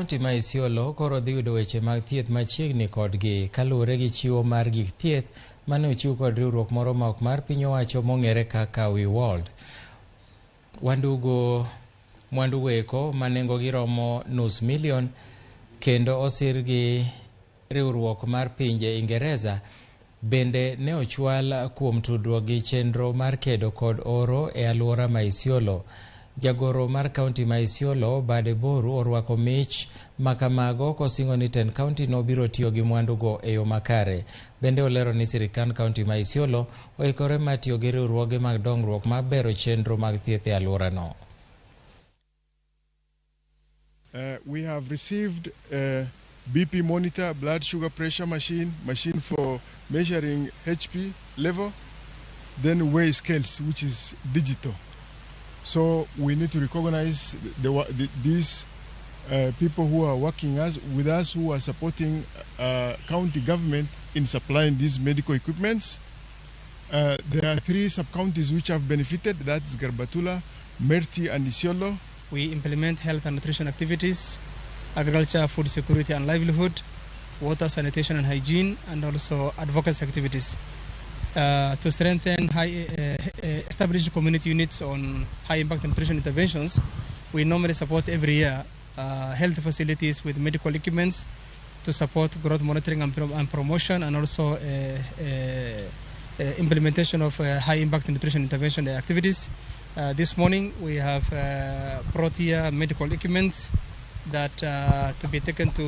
kaunti ma Isiolo koro dhi yudo weche mag thieth machiegni kodgi kaluwore gi chiwo mar gik thieth mane ochiw kod riwruok moro ma ok mar piny owacho mong'ere kaka World. Mwandugo eko ma nengogi romo $500,000 kendo osir gi riwruok mar pinje Ingereza bende ne ochwal kuom tudruok gi chenro mar kedo kod oro e alwora ma Isiolo. Jagoro mar kaunti ma Isiolo Bade Bero orwako mich makamago kosingo ni ten kaunti no biro tiyo gi mwandugo e yo makare. Bende olero ni sirikand kaunti ma Isiolo oikore mar tiyo gi riwruoge mag dongruok mar bero chenro mag thieth e alwora no. We have received a BP monitor, blood sugar pressure machine for measuring HP level, then weigh scales, which is digital. So we need to recognize these people who are working with us, who are supporting county government in supplying these medical equipments. There are 3 sub-counties which have benefited. That's Garbatula, Merti, and Isiolo. We implement health and nutrition activities, agriculture, food security and livelihood, water, sanitation and hygiene, and also advocacy activities. To strengthen established community units on high-impact nutrition interventions, we normally support every year health facilities with medical equipments to support growth monitoring and promotion, and also implementation of high-impact nutrition intervention activities. This morning we have brought here medical equipments that to be taken to